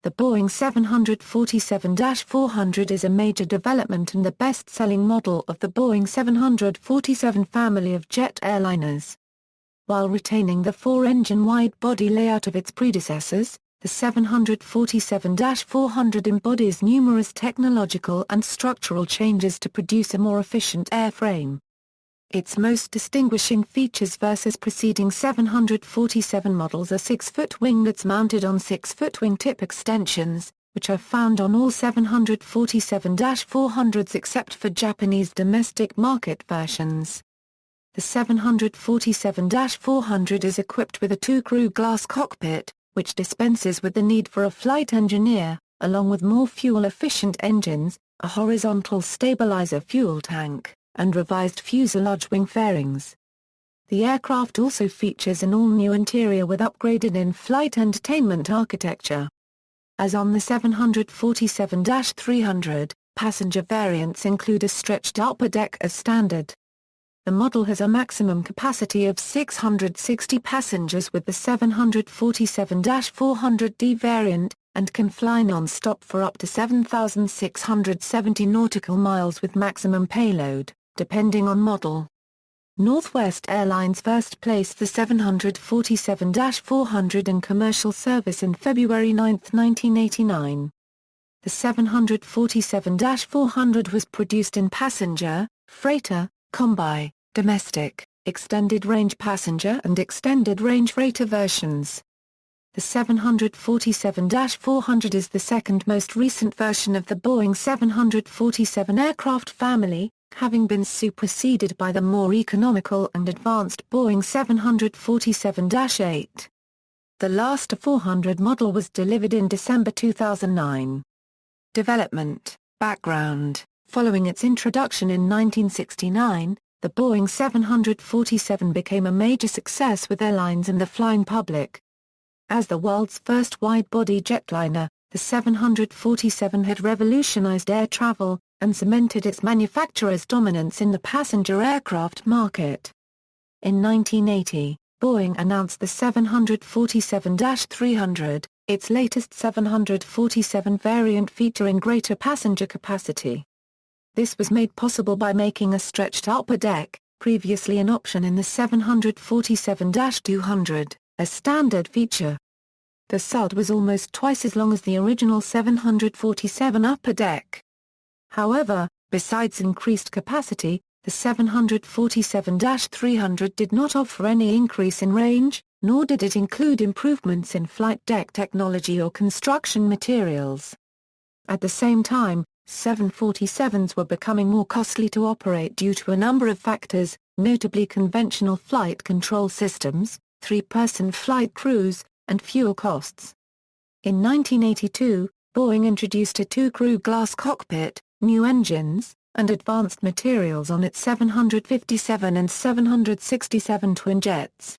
The Boeing 747-400 is a major development and the best-selling model of the Boeing 747 family of jet airliners. While retaining the four-engine wide-body layout of its predecessors, the 747-400 embodies numerous technological and structural changes to produce a more efficient airframe. Its most distinguishing features versus preceding 747 models are 6-foot winglets mounted on 6-foot wingtip extensions, which are found on all 747-400s except for Japanese domestic market versions. The 747-400 is equipped with a two-crew glass cockpit, which dispenses with the need for a flight engineer, along with more fuel-efficient engines, a horizontal stabilizer fuel tank, and revised fuselage wing fairings. The aircraft also features an all-new interior with upgraded in-flight entertainment architecture. As on the 747-300, passenger variants include a stretched upper deck as standard. The model has a maximum capacity of 660 passengers with the 747-400D variant, and can fly non-stop for up to 7,670 nautical miles with maximum payload, depending on model. Northwest Airlines first placed the 747-400 in commercial service in February 9, 1989. The 747-400 was produced in passenger, freighter, combi, domestic, extended-range passenger and extended-range freighter versions. The 747-400 is the second most recent version of the Boeing 747 aircraft family, having been superseded by the more economical and advanced Boeing 747-8. The last 400 model was delivered in December 2009. Development, background. Following its introduction in 1969, the Boeing 747 became a major success with airlines and the flying public. As the world's first wide-body jetliner, the 747 had revolutionized air travel, and cemented its manufacturer's dominance in the passenger aircraft market. In 1980, Boeing announced the 747-300, its latest 747 variant featuring greater passenger capacity. This was made possible by making a stretched upper deck, previously an option in the 747-200, a standard feature. The SUD was almost twice as long as the original 747 upper deck. However, besides increased capacity, the 747-300 did not offer any increase in range, nor did it include improvements in flight deck technology or construction materials. At the same time, 747s were becoming more costly to operate due to a number of factors, notably conventional flight control systems, three-person flight crews, and fuel costs. In 1982, Boeing introduced a two-crew glass cockpit, new engines, and advanced materials on its 757 and 767 twinjets.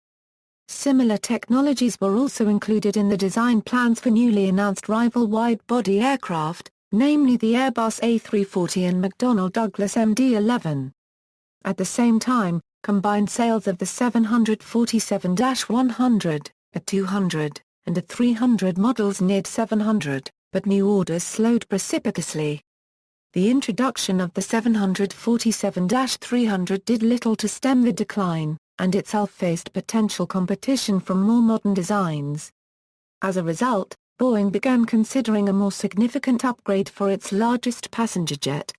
Similar technologies were also included in the design plans for newly announced rival wide-body aircraft, namely the Airbus A340 and McDonnell Douglas MD-11. At the same time, combined sales of the 747-100, a 200, and a 300 models neared 700, but new orders slowed precipitously. The introduction of the 747-300 did little to stem the decline, and itself faced potential competition from more modern designs. As a result, Boeing began considering a more significant upgrade for its largest passenger jet.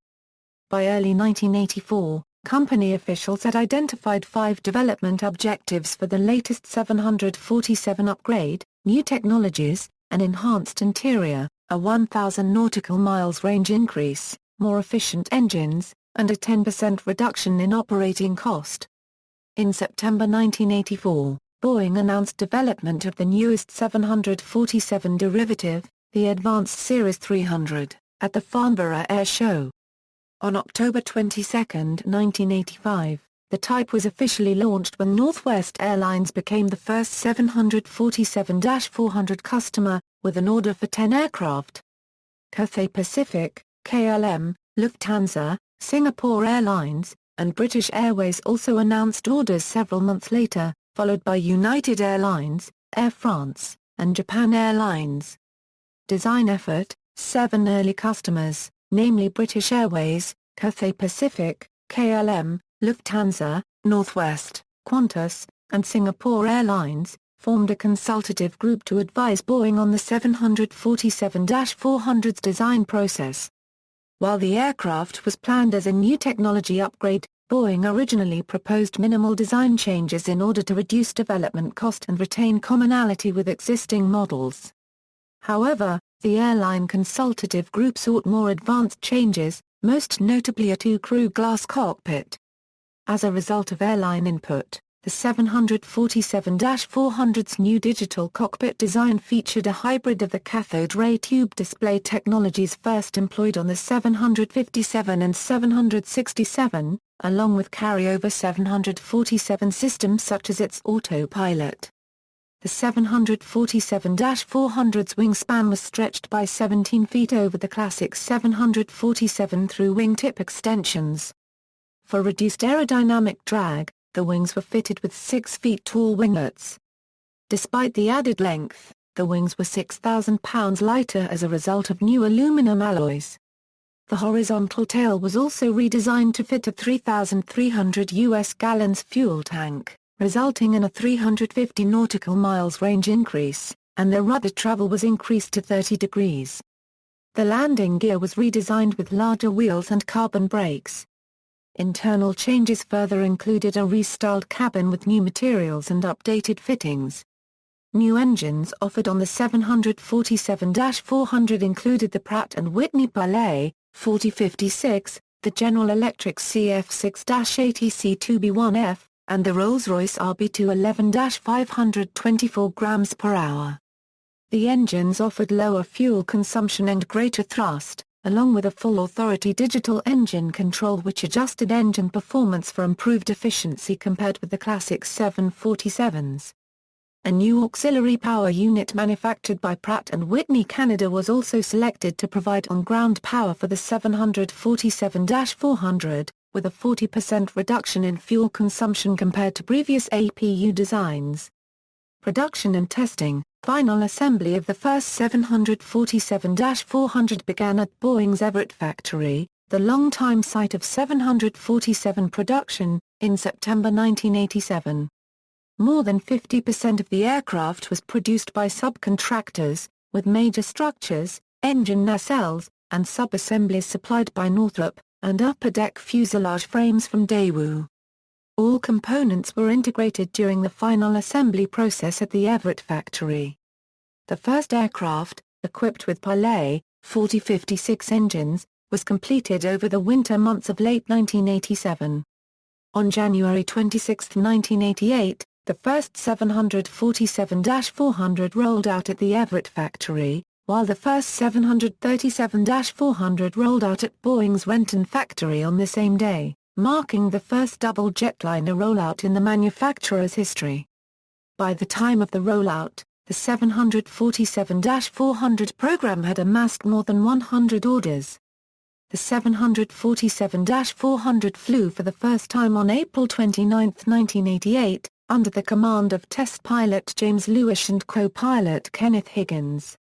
By early 1984, company officials had identified 5 development objectives for the latest 747 upgrade: new technologies, an enhanced interior, a 1,000 nautical miles range increase, more efficient engines, and a 10% reduction in operating cost. In September 1984, Boeing announced development of the newest 747 derivative, the Advanced Series 300, at the Farnborough Air Show. On October 22, 1985, the type was officially launched when Northwest Airlines became the first 747-400 customer, with an order for 10 aircraft. Cathay Pacific, KLM, Lufthansa, Singapore Airlines, and British Airways also announced orders several months later, followed by United Airlines, Air France, and Japan Airlines. Design effort: 7 early customers, namely British Airways, Cathay Pacific, KLM, Lufthansa, Northwest, Qantas, and Singapore Airlines, formed a consultative group to advise Boeing on the 747-400's design process. While the aircraft was planned as a new technology upgrade, Boeing originally proposed minimal design changes in order to reduce development cost and retain commonality with existing models. However, the airline consultative group sought more advanced changes, most notably a two-crew glass cockpit. As a result of airline input, the 747-400's new digital cockpit design featured a hybrid of the cathode ray tube display technologies first employed on the 757 and 767, along with carryover 747 systems such as its autopilot. The 747-400's wingspan was stretched by 17 feet over the classic 747 through wingtip extensions. For reduced aerodynamic drag, the wings were fitted with 6 feet tall winglets. Despite the added length, the wings were 6,000 pounds lighter as a result of new aluminum alloys. The horizontal tail was also redesigned to fit a 3,300 US gallons fuel tank, resulting in a 350 nautical miles range increase, and the rudder travel was increased to 30 degrees. The landing gear was redesigned with larger wheels and carbon brakes. Internal changes further included a restyled cabin with new materials and updated fittings. New engines offered on the 747-400 included the Pratt & Whitney Pilot 4056, the General Electric CF6-80C2B1F, and the Rolls-Royce RB211-524 grams per hour. The engines offered lower fuel consumption and greater thrust, along with a full authority digital engine control which adjusted engine performance for improved efficiency compared with the classic 747s. A new auxiliary power unit manufactured by Pratt & Whitney Canada was also selected to provide on-ground power for the 747-400, with a 40% reduction in fuel consumption compared to previous APU designs. Production and testing. Final assembly of the first 747-400 began at Boeing's Everett factory, the longtime site of 747 production, in September 1987. More than 50% of the aircraft was produced by subcontractors, with major structures, engine nacelles, and sub-assemblies supplied by Northrop, and upper-deck fuselage frames from Daewoo. All components were integrated during the final assembly process at the Everett factory. The first aircraft, equipped with Pilot 4056 engines, was completed over the winter months of late 1987. On January 26, 1988, the first 747-400 rolled out at the Everett factory, while the first 737-400 rolled out at Boeing's Renton factory on the same day, marking the first double jetliner rollout in the manufacturer's history. By the time of the rollout, the 747-400 program had amassed more than 100 orders. The 747-400 flew for the first time on April 29, 1988, under the command of test pilot James Lewis and co-pilot Kenneth Higgins.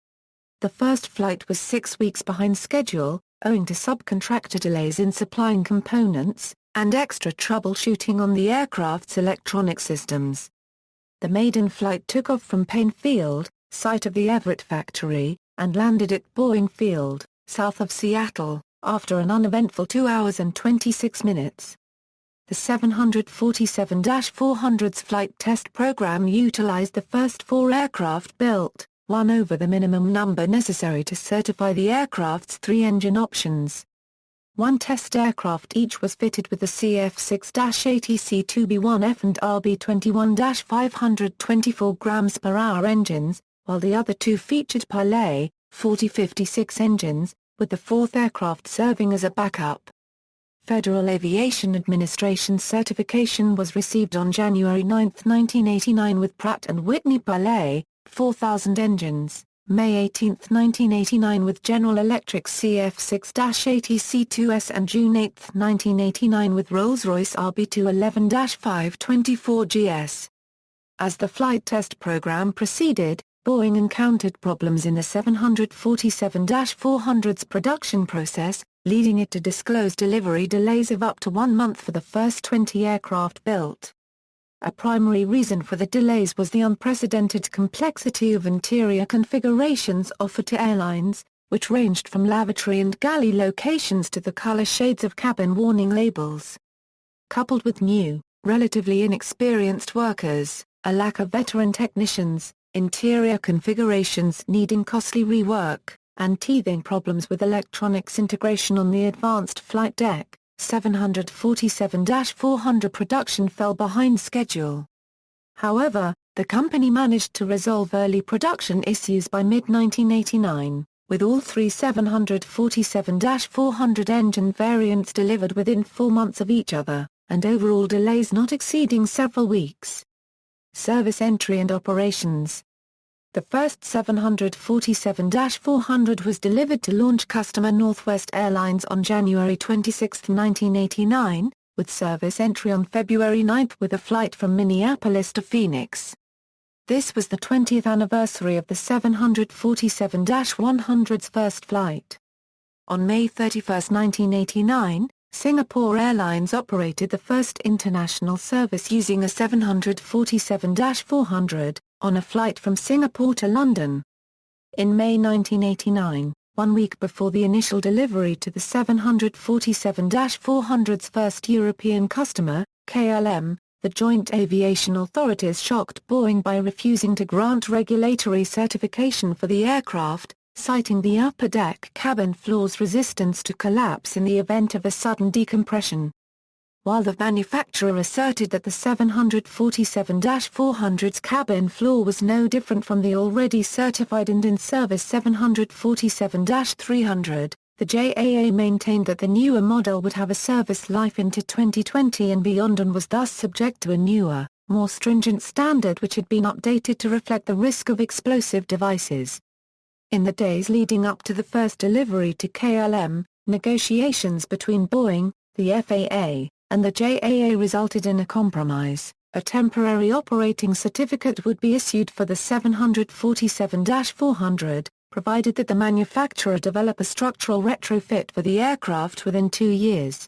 The first flight was 6 weeks behind schedule, owing to subcontractor delays in supplying components, and extra troubleshooting on the aircraft's electronic systems. The maiden flight took off from Payne Field, site of the Everett factory, and landed at Boeing Field, south of Seattle, after an uneventful 2 hours and 26 minutes. The 747-400's flight test program utilized the first 4 aircraft built, one over the minimum number necessary to certify the aircraft's 3 engine options. 1 test aircraft each was fitted with the CF6-80C2B1F and RB21-524 grams per hour engines, while the other 2 featured Pilot 4056 engines, with the 4th aircraft serving as a backup. Federal Aviation Administration certification was received on January 9, 1989 with Pratt & Whitney Pilot 4000 engines, May 18, 1989 with General Electric CF6-80C2S and June 8, 1989 with Rolls-Royce RB211-524GS. As the flight test program proceeded, Boeing encountered problems in the 747-400's production process, leading it to disclose delivery delays of up to 1 month for the first 20 aircraft built. A primary reason for the delays was the unprecedented complexity of interior configurations offered to airlines, which ranged from lavatory and galley locations to the color shades of cabin warning labels. Coupled with new, relatively inexperienced workers, a lack of veteran technicians, interior configurations needing costly rework, and teething problems with electronics integration on the advanced flight deck, 747-400 production fell behind schedule. However, the company managed to resolve early production issues by mid-1989, with all three 747-400 engine variants delivered within 4 months of each other, and overall delays not exceeding several weeks. Service entry and operations. The first 747-400 was delivered to launch customer Northwest Airlines on January 26, 1989, with service entry on February 9 with a flight from Minneapolis to Phoenix. This was the 20th anniversary of the 747-100's first flight. On May 31, 1989, Singapore Airlines operated the first international service using a 747-400, on a flight from Singapore to London. In May 1989, 1 week before the initial delivery to the 747-400's first European customer, KLM, the joint aviation authorities shocked Boeing by refusing to grant regulatory certification for the aircraft, citing the upper deck cabin floor's resistance to collapse in the event of a sudden decompression. While the manufacturer asserted that the 747-400's cabin floor was no different from the already certified and in-service 747-300, the JAA maintained that the newer model would have a service life into 2020 and beyond and was thus subject to a newer, more stringent standard which had been updated to reflect the risk of explosive devices. In the days leading up to the first delivery to KLM, negotiations between Boeing, the FAA, and the JAA resulted in a compromise. A temporary operating certificate would be issued for the 747-400, provided that the manufacturer develop a structural retrofit for the aircraft within 2 years.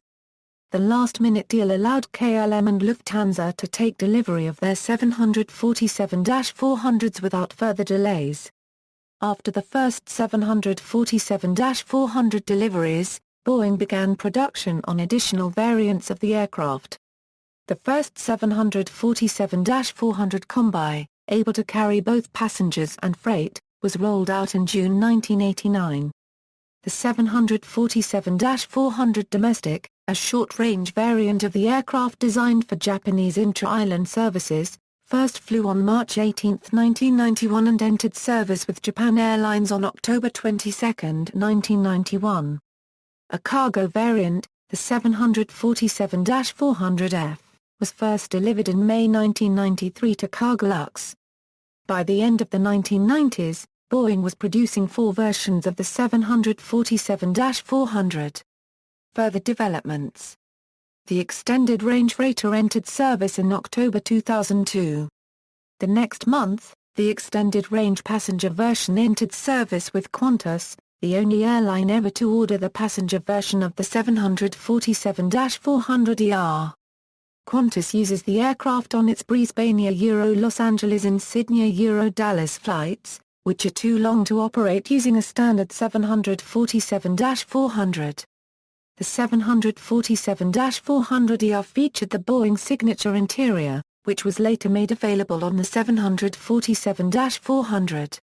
The last-minute deal allowed KLM and Lufthansa to take delivery of their 747-400s without further delays. After the first 747-400 deliveries, Boeing began production on additional variants of the aircraft. The first 747-400 Combi, able to carry both passengers and freight, was rolled out in June 1989. The 747-400 Domestic, a short-range variant of the aircraft designed for Japanese intra-island services, first flew on March 18, 1991 and entered service with Japan Airlines on October 22, 1991. A cargo variant, the 747-400F, was first delivered in May 1993 to Cargolux. By the end of the 1990s, Boeing was producing 4 versions of the 747-400. Further developments. The Extended Range Freighter entered service in October 2002. The next month, the Extended Range Passenger version entered service with Qantas, the only airline ever to order the passenger version of the 747-400ER. Qantas uses the aircraft on its Brisbane-Los Angeles and Sydney-Dallas flights, which are too long to operate using a standard 747-400. The 747-400ER featured the Boeing signature interior, which was later made available on the 747-400.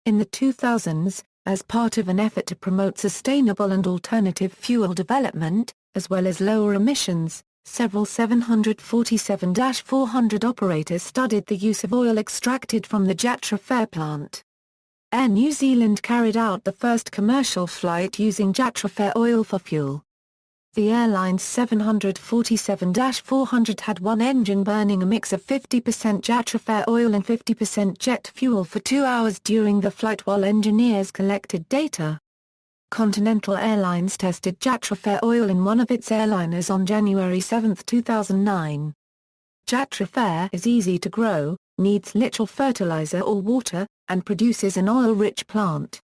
In the 2000s, as part of an effort to promote sustainable and alternative fuel development, as well as lower emissions, several 747-400 operators studied the use of oil extracted from the Jatraffair plant. Air New Zealand carried out the first commercial flight using Jatraffair oil for fuel. The airline's 747-400 had one engine burning a mix of 50% Jatraffair oil and 50% jet fuel for 2 hours during the flight while engineers collected data. Continental Airlines tested Jatraffair oil in one of its airliners on January 7, 2009. Jatraffair is easy to grow, needs little fertilizer or water, and produces an oil-rich plant.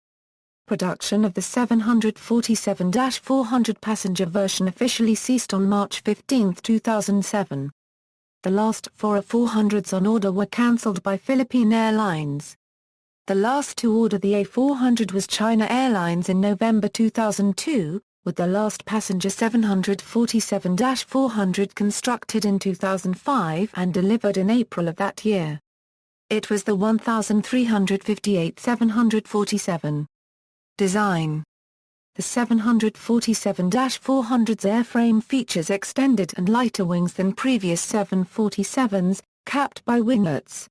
Production of the 747-400 passenger version officially ceased on March 15, 2007. The last four 400s on order were cancelled by Philippine Airlines. The last to order the A400 was China Airlines in November 2002, with the last passenger 747-400 constructed in 2005 and delivered in April of that year. It was the 1358-747. Design. The 747-400's airframe features extended and lighter wings than previous 747s, capped by winglets.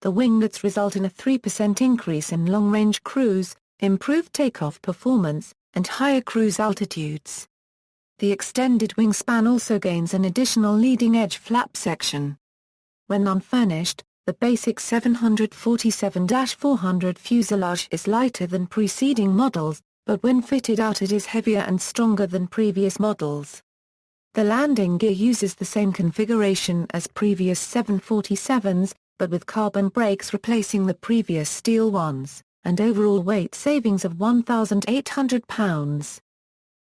The winglets result in a 3% increase in long-range cruise, improved takeoff performance, and higher cruise altitudes. The extended wingspan also gains an additional leading-edge flap section. When unfurnished, the basic 747-400 fuselage is lighter than preceding models, but when fitted out it is heavier and stronger than previous models. The landing gear uses the same configuration as previous 747s, but with carbon brakes replacing the previous steel ones, and overall weight savings of 1,800 pounds.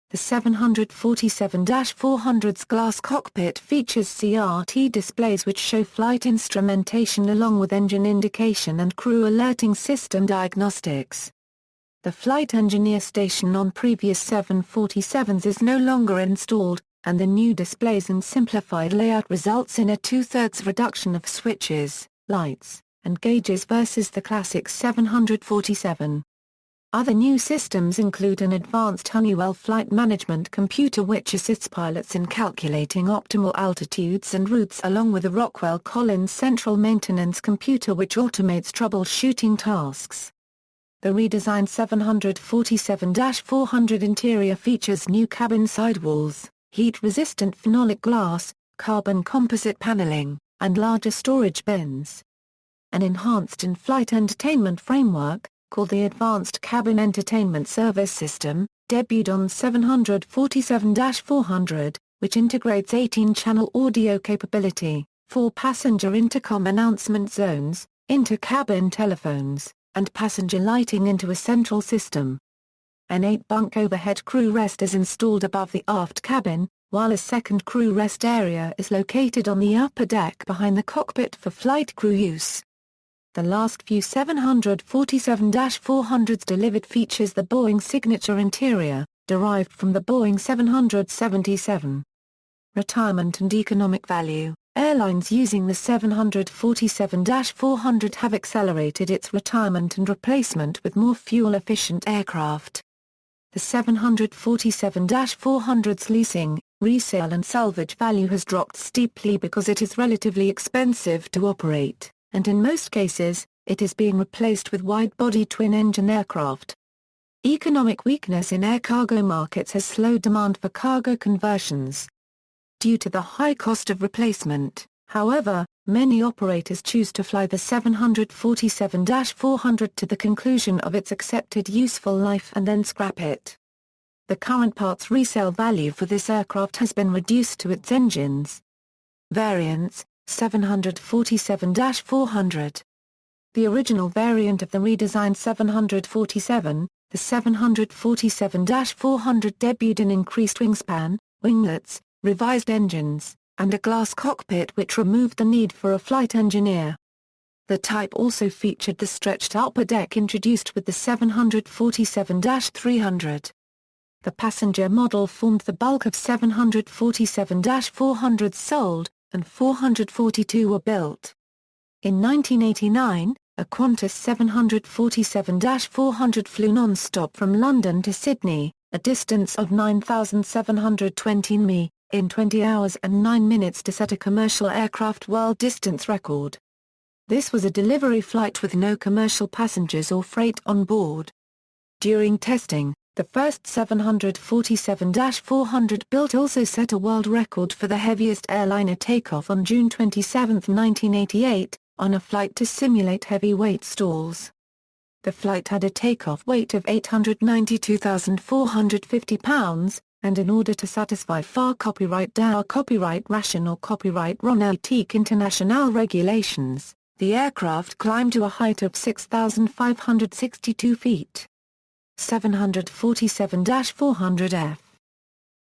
The 747-400's glass cockpit features CRT displays which show flight instrumentation along with engine indication and crew alerting system diagnostics. The flight engineer station on previous 747s is no longer installed, and the new displays and simplified layout results in a 2/3 reduction of switches, lights, and gauges versus the classic 747. Other new systems include an advanced Honeywell flight management computer which assists pilots in calculating optimal altitudes and routes, along with a Rockwell Collins central maintenance computer which automates troubleshooting tasks. The redesigned 747-400 interior features new cabin sidewalls, heat-resistant phenolic glass, carbon composite paneling, and larger storage bins. An enhanced in-flight entertainment framework, called the Advanced Cabin Entertainment Service System, debuted on 747-400, which integrates 18-channel audio capability, 4 passenger intercom announcement zones, inter-cabin telephones, and passenger lighting into a central system. An 8-bunk overhead crew rest is installed above the aft cabin, while a second crew rest area is located on the upper deck behind the cockpit for flight crew use. The last few 747-400s delivered features the Boeing signature interior, derived from the Boeing 777. Retirement and economic value. Airlines using the 747-400 have accelerated its retirement and replacement with more fuel-efficient aircraft. The 747-400's leasing, resale and salvage value has dropped steeply because it is relatively expensive to operate, and in most cases, it is being replaced with wide-body twin-engine aircraft. Economic weakness in air cargo markets has slowed demand for cargo conversions. Due to the high cost of replacement, however, many operators choose to fly the 747-400 to the conclusion of its accepted useful life and then scrap it. The current parts resale value for this aircraft has been reduced to its engines. Variants: 747-400. The original variant of the redesigned 747, the 747-400 debuted an increased wingspan, winglets, revised engines, and a glass cockpit which removed the need for a flight engineer. The type also featured the stretched upper deck introduced with the 747-300. The passenger model formed the bulk of 747-400s sold, and 442 were built. In 1989, a Qantas 747-400 flew non-stop from London to Sydney, a distance of 9,720 mi, in 20 hours and 9 minutes to set a commercial aircraft world distance record. This was a delivery flight with no commercial passengers or freight on board. During testing, the first 747-400 built also set a world record for the heaviest airliner takeoff on June 27, 1988, on a flight to simulate heavy-weight stalls. The flight had a takeoff weight of 892,450 pounds, and in order to satisfy FAR copyright DAO copyright ration or copyright Ronatique international regulations, The aircraft climbed to a height of 6,562 feet. 747-400F.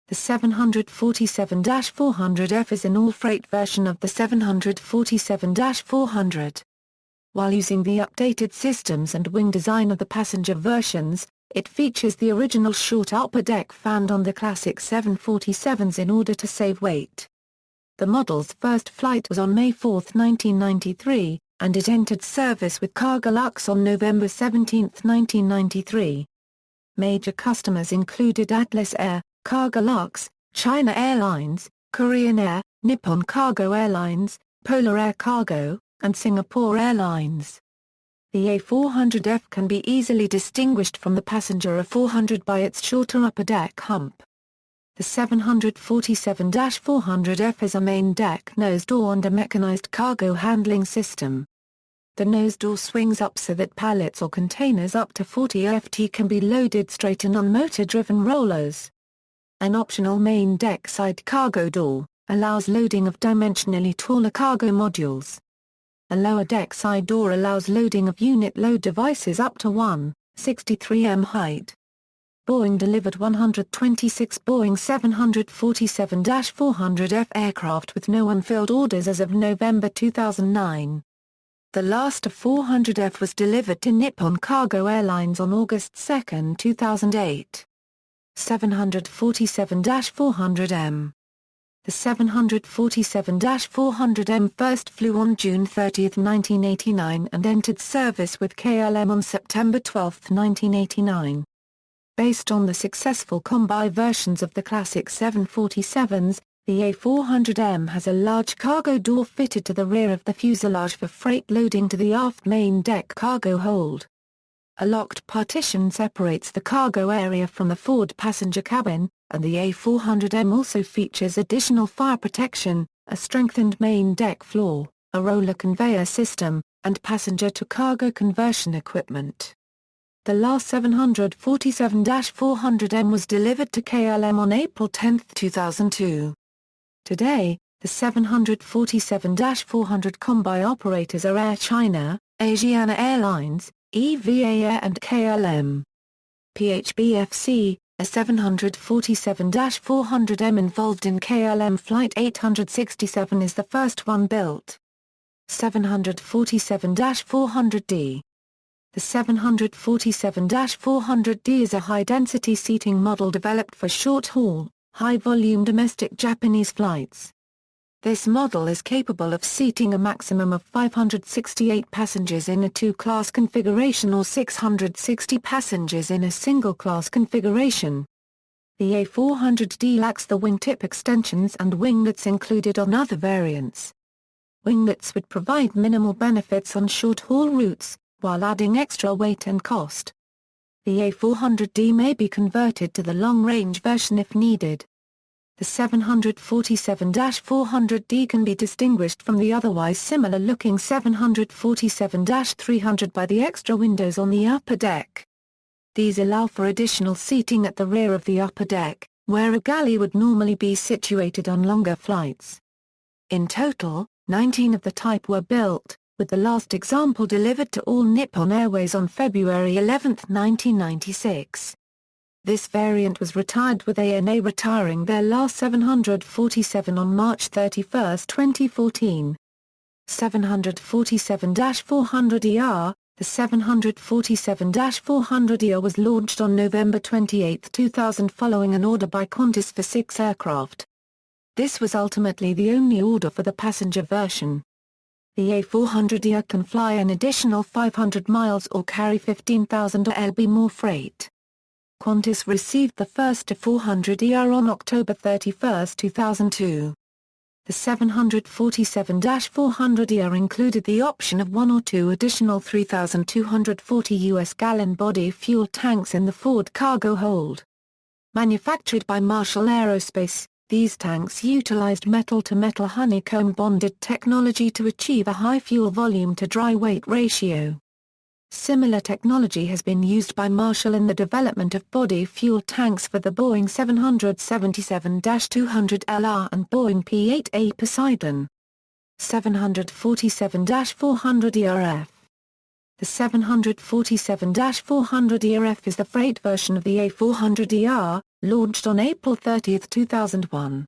The 747-400F is an all-freight version of the 747-400. While using the updated systems and wing design of the passenger versions, it features the original short upper deck found on the classic 747s in order to save weight. The model's first flight was on May 4, 1993, and it entered service with Cargolux on November 17, 1993. Major customers included Atlas Air, Cargolux, China Airlines, Korean Air, Nippon Cargo Airlines, Polar Air Cargo, and Singapore Airlines. The A400F can be easily distinguished from the passenger A400 by its shorter upper deck hump. The 747-400F has a main deck nose door and a mechanized cargo handling system. The nose door swings up so that pallets or containers up to 40 ft can be loaded straight in on motor-driven rollers. An optional main deck side cargo door allows loading of dimensionally taller cargo modules. A lower deck side door allows loading of unit load devices up to 1.63 m height. Boeing delivered 126 Boeing 747-400F aircraft with no unfilled orders as of November 2009. The last of 400F was delivered to Nippon Cargo Airlines on August 2, 2008. 747-400M. The 747-400M first flew on June 30, 1989 and entered service with KLM on September 12, 1989. Based on the successful combi versions of the classic 747s, the A400M has a large cargo door fitted to the rear of the fuselage for freight loading to the aft main deck cargo hold. A locked partition separates the cargo area from the forward passenger cabin, and the A400M also features additional fire protection, a strengthened main deck floor, a roller conveyor system, and passenger-to-cargo conversion equipment. The last 747-400M was delivered to KLM on April 10, 2002. Today, the 747-400 combi operators are Air China, Asiana Airlines, EVA Air and KLM. PHBFC, a 747-400M involved in KLM Flight 867 is the first one built. 747-400D. The 747-400D is a high-density seating model developed for short-haul, high-volume domestic Japanese flights. This model is capable of seating a maximum of 568 passengers in a two-class configuration or 660 passengers in a single-class configuration. The A400D lacks the wingtip extensions and winglets included on other variants. Winglets would provide minimal benefits on short-haul routes, while adding extra weight and cost. The A400D may be converted to the long-range version if needed. The 747-400D can be distinguished from the otherwise similar-looking 747-300 by the extra windows on the upper deck. These allow for additional seating at the rear of the upper deck, where a galley would normally be situated on longer flights. In total, 19 of the type were built, with the last example delivered to All Nippon Airways on February 11, 1996. This variant was retired with ANA retiring their last 747 on March 31, 2014. 747-400ER. The 747-400ER was launched on November 28, 2000 following an order by Qantas for 6 aircraft. This was ultimately the only order for the passenger version. The A400ER can fly an additional 500 miles or carry 15,000 lb more freight. Qantas received the first A400ER on October 31, 2002. The 747-400ER included the option of 1 or 2 additional 3,240 US gallon body fuel tanks in the forward cargo hold. Manufactured by Marshall Aerospace, these tanks utilized metal-to-metal honeycomb bonded technology to achieve a high fuel volume-to-dry weight ratio. Similar technology has been used by Marshall in the development of body fuel tanks for the Boeing 777-200LR and Boeing P-8A Poseidon. 747-400ERF. The 747-400ERF is the freight version of the A400ER, launched on April 30, 2001.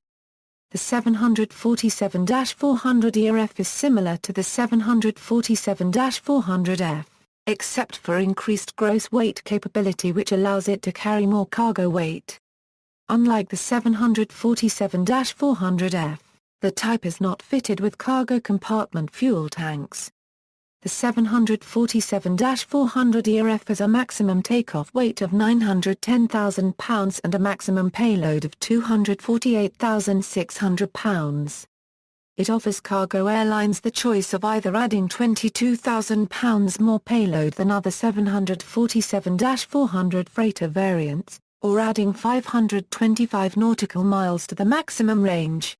The 747-400ERF is similar to the 747-400F, except for increased gross weight capability which allows it to carry more cargo weight. Unlike the 747-400F, the type is not fitted with cargo compartment fuel tanks. The 747-400ERF has a maximum takeoff weight of 910,000 pounds and a maximum payload of 248,600 pounds. It offers cargo airlines the choice of either adding 22,000 pounds more payload than other 747-400 freighter variants, or adding 525 nautical miles to the maximum range.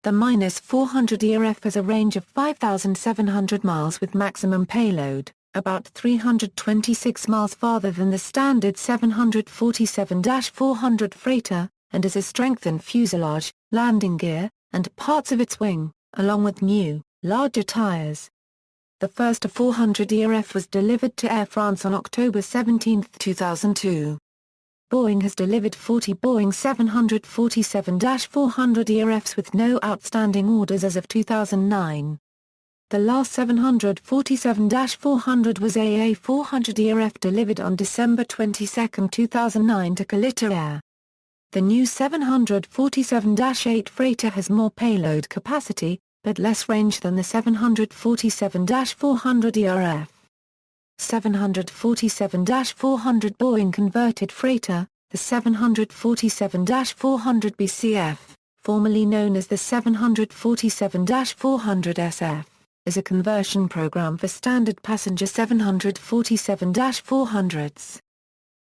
The -400ERF has a range of 5,700 miles with maximum payload, about 326 miles farther than the standard 747-400 freighter, and is a strengthened fuselage, landing gear, and parts of its wing, along with new, larger tires. The first 400ERF was delivered to Air France on October 17, 2002. Boeing has delivered 40 Boeing 747-400ERFs with no outstanding orders as of 2009. The last 747-400 was a A400ERF delivered on December 22, 2009 to Kalita Air. The new 747-8 freighter has more payload capacity, but less range than the 747-400ERF. 747-400 Boeing converted freighter, the 747-400 BCF, formerly known as the 747-400 SF, is a conversion program for standard passenger 747-400s.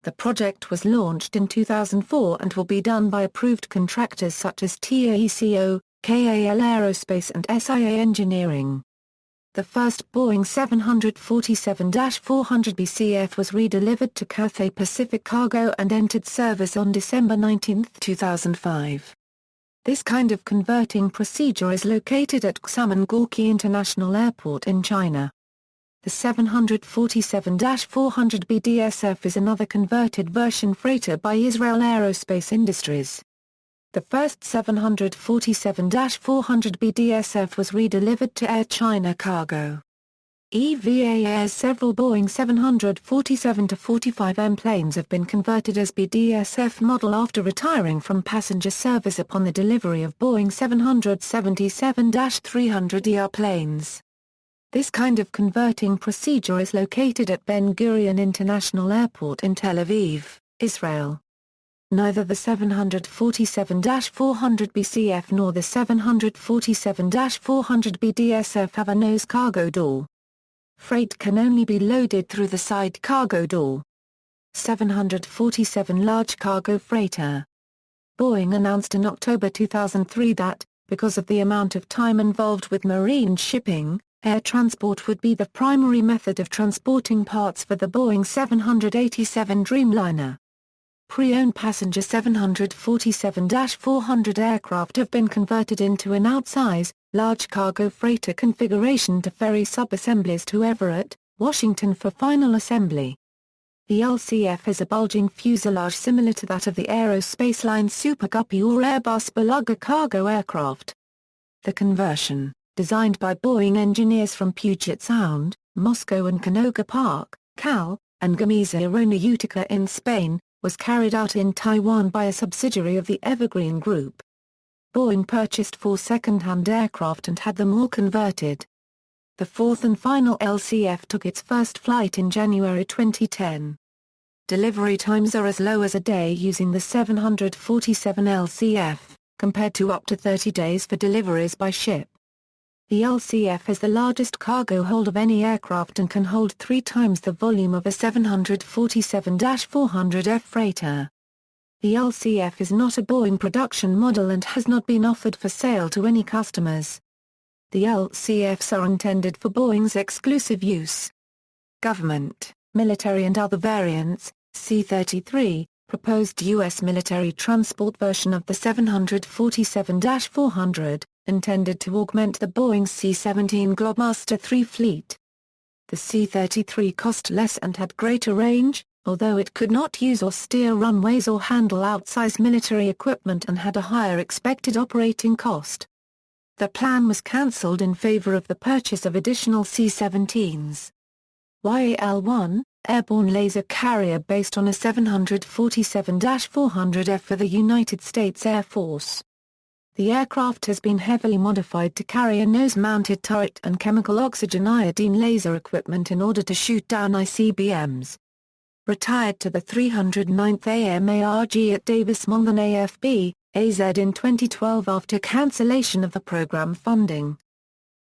The project was launched in 2004 and will be done by approved contractors such as TAECO, KAL Aerospace and SIA Engineering. The first Boeing 747-400 BCF was redelivered to Cathay Pacific Cargo and entered service on December 19, 2005. This kind of converting procedure is located at Xiamen Gorki International Airport in China. The 747-400 BDSF is another converted version freighter by Israel Aerospace Industries. The first 747-400 BDSF was redelivered to Air China Cargo. EVA Air's several Boeing 747-45M planes have been converted as BDSF model after retiring from passenger service upon the delivery of Boeing 777-300ER planes. This kind of converting procedure is located at Ben Gurion International Airport in Tel Aviv, Israel. Neither the 747-400 BCF nor the 747-400 BDSF have a nose cargo door. Freight can only be loaded through the side cargo door. 747 large cargo freighter. Boeing announced in October 2003 that, because of the amount of time involved with marine shipping, air transport would be the primary method of transporting parts for the Boeing 787 Dreamliner. Pre-owned passenger 747-400 aircraft have been converted into an outsize, large cargo freighter configuration to ferry sub-assemblies to Everett, Washington for final assembly. The LCF has a bulging fuselage similar to that of the Aerospace Line Super Guppy or Airbus Beluga cargo aircraft. The conversion, designed by Boeing engineers from Puget Sound, Moscow and Canoga Park, Cal, and Gamesa Arona Utica in Spain, was carried out in Taiwan by a subsidiary of the Evergreen Group. Boeing purchased 4 second-hand aircraft and had them all converted. The fourth and final LCF took its first flight in January 2010. Delivery times are as low as a day using the 747 LCF, compared to up to 30 days for deliveries by ship. The LCF is the largest cargo hold of any aircraft and can hold 3 times the volume of a 747-400F freighter. The LCF is not a Boeing production model and has not been offered for sale to any customers. The LCFs are intended for Boeing's exclusive use. Government, military and other variants, C-33, proposed U.S. military transport version of the 747-400, intended to augment the Boeing C-17 Globemaster III fleet. The C-33 cost less and had greater range, although it could not use or steer runways or handle outsized military equipment and had a higher expected operating cost. The plan was cancelled in favor of the purchase of additional C-17s. YAL-1, airborne laser carrier based on a 747-400F for the United States Air Force. The aircraft has been heavily modified to carry a nose-mounted turret and chemical oxygen iodine laser equipment in order to shoot down ICBMs. Retired to the 309th AMARG at Davis-Monthan AFB, AZ in 2012 after cancellation of the program funding.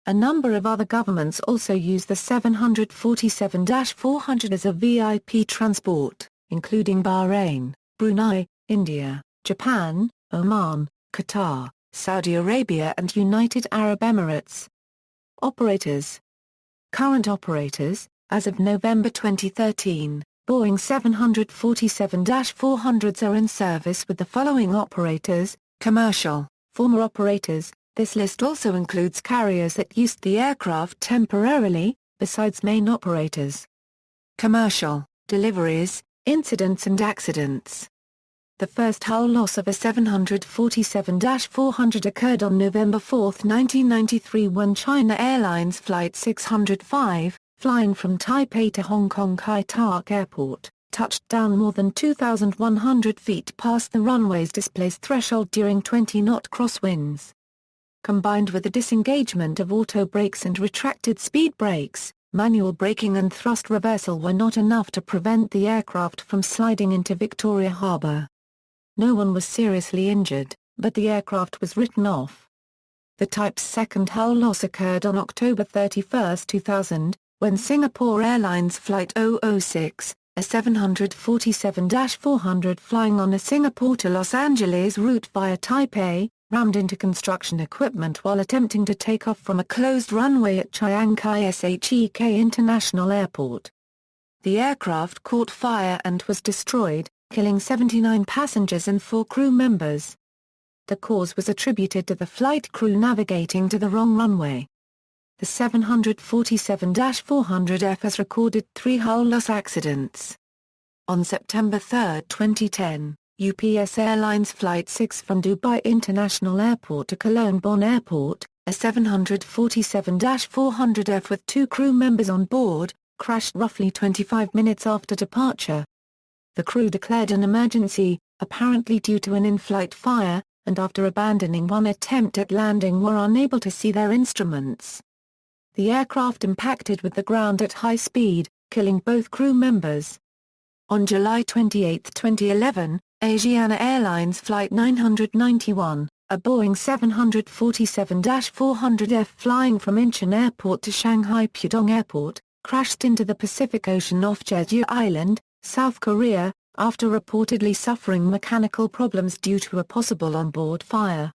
A number of other governments also use the 747-400 as a VIP transport, including Bahrain, Brunei, India, Japan, Oman, Qatar, Saudi Arabia and United Arab Emirates. Operators. Current operators, as of November 2013, Boeing 747-400s are in service with the following operators: commercial, former operators. This list also includes carriers that used the aircraft temporarily, besides main operators. Commercial, deliveries, incidents and accidents. The first hull loss of a 747-400 occurred on November 4, 1993 when China Airlines Flight 605, flying from Taipei to Hong Kong Kai Tak Airport, touched down more than 2,100 feet past the runway's displaced threshold during 20-knot crosswinds. Combined with the disengagement of auto brakes and retracted speed brakes, manual braking and thrust reversal were not enough to prevent the aircraft from sliding into Victoria Harbour. No one was seriously injured, but the aircraft was written off. The type's second hull loss occurred on October 31, 2000, when Singapore Airlines Flight 006, a 747-400 flying on a Singapore to Los Angeles route via Taipei, rammed into construction equipment while attempting to take off from a closed runway at Chiang Kai-shek International Airport. The aircraft caught fire and was destroyed, killing 79 passengers and 4 crew members. The cause was attributed to the flight crew navigating to the wrong runway. The 747-400F has recorded 3 hull loss accidents. On September 3, 2010, UPS Airlines Flight 6 from Dubai International Airport to Cologne Bonn Airport, a 747-400F with 2 crew members on board, crashed roughly 25 minutes after departure. The crew declared an emergency, apparently due to an in-flight fire, and after abandoning one attempt at landing were unable to see their instruments. The aircraft impacted with the ground at high speed, killing both crew members. On July 28, 2011, Asiana Airlines Flight 991, a Boeing 747-400F flying from Incheon Airport to Shanghai Pudong Airport, crashed into the Pacific Ocean off Jeju Island, South Korea, after reportedly suffering mechanical problems due to a possible onboard fire.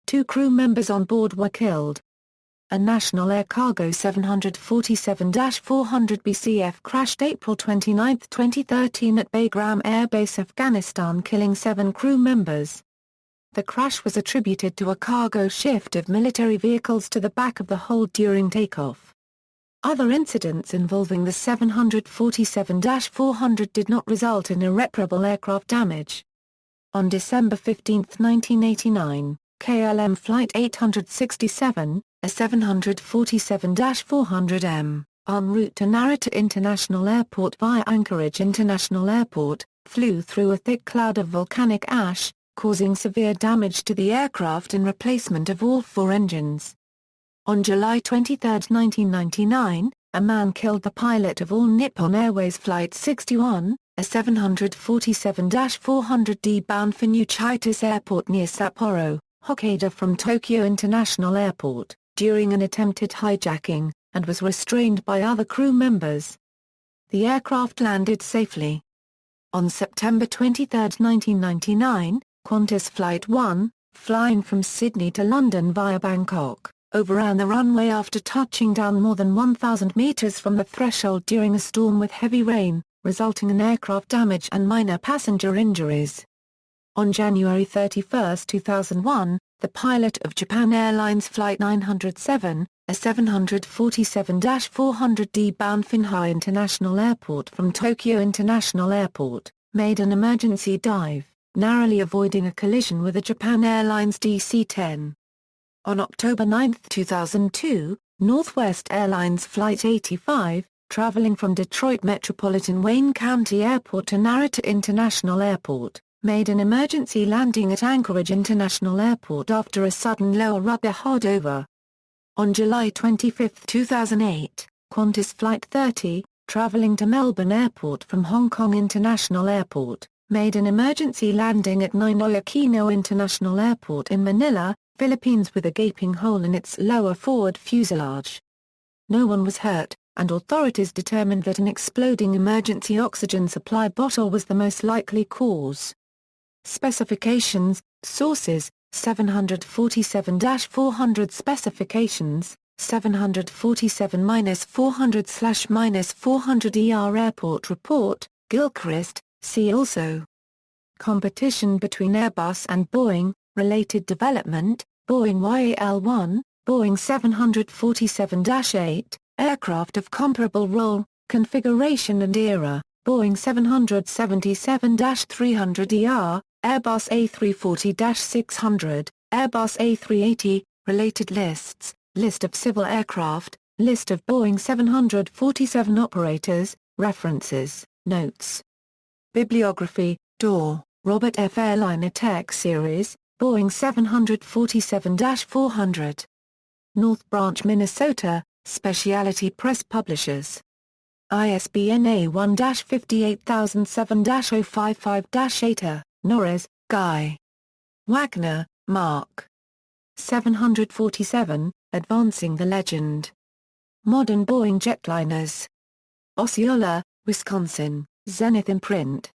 2 crew members on board were killed. A National Air Cargo 747-400 BCF crashed April 29, 2013 at Bagram Air Base, Afghanistan, killing 7 crew members. The crash was attributed to a cargo shift of military vehicles to the back of the hold during takeoff. Other incidents involving the 747-400 did not result in irreparable aircraft damage. On December 15, 1989, KLM Flight 867, a 747-400M, en route to Narita International Airport via Anchorage International Airport, flew through a thick cloud of volcanic ash, causing severe damage to the aircraft and replacement of all 4 engines. On July 23, 1999, a man killed the pilot of All Nippon Airways Flight 61, a 747-400D bound for New Chitus Airport near Sapporo, Hokkaido from Tokyo International Airport, during an attempted hijacking, and was restrained by other crew members. The aircraft landed safely. On September 23, 1999, Qantas Flight 1, flying from Sydney to London via Bangkok, overran the runway after touching down more than 1,000 meters from the threshold during a storm with heavy rain, resulting in aircraft damage and minor passenger injuries. On January 31, 2001, the pilot of Japan Airlines Flight 907, a 747-400D bound Finhai International Airport from Tokyo International Airport, made an emergency dive, narrowly avoiding a collision with a Japan Airlines DC-10. On October 9, 2002, Northwest Airlines Flight 85, traveling from Detroit Metropolitan Wayne County Airport to Narita International Airport, made an emergency landing at Anchorage International Airport after a sudden lower rudder hard over. On July 25, 2008, Qantas Flight 30, traveling to Melbourne Airport from Hong Kong International Airport, made an emergency landing at Ninoy Aquino International Airport in Manila, Philippines with a gaping hole in its lower forward fuselage. No one was hurt, and authorities determined that an exploding emergency oxygen supply bottle was the most likely cause. Specifications, sources, 747-400 specifications, 747-400/-400 Airport Report, Gilchrist, see also. Competition between Airbus and Boeing, related development, Boeing YAL-1, Boeing 747-8, aircraft of comparable role, configuration and era, Boeing 777-300ER, Airbus A340-600, Airbus A380, related lists, list of civil aircraft, list of Boeing 747 operators, references, notes. Bibliography, Dorr, Robert F. Airliner Tech Series, Boeing 747-400. North Branch, Minnesota, Specialty Press Publishers. ISBN A1-58007-055-8. Norris, Guy. Wagner, Mark. 747, Advancing the Legend. Modern Boeing Jetliners. Osceola, Wisconsin, Zenith Imprint.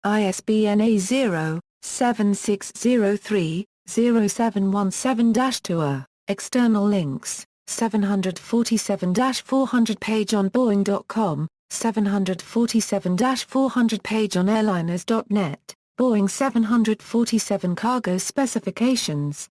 ISBN A0-7603-0717-2. External links, 747-400 page on Boeing.com, 747-400 page on airliners.net. Boeing 747 cargo specifications.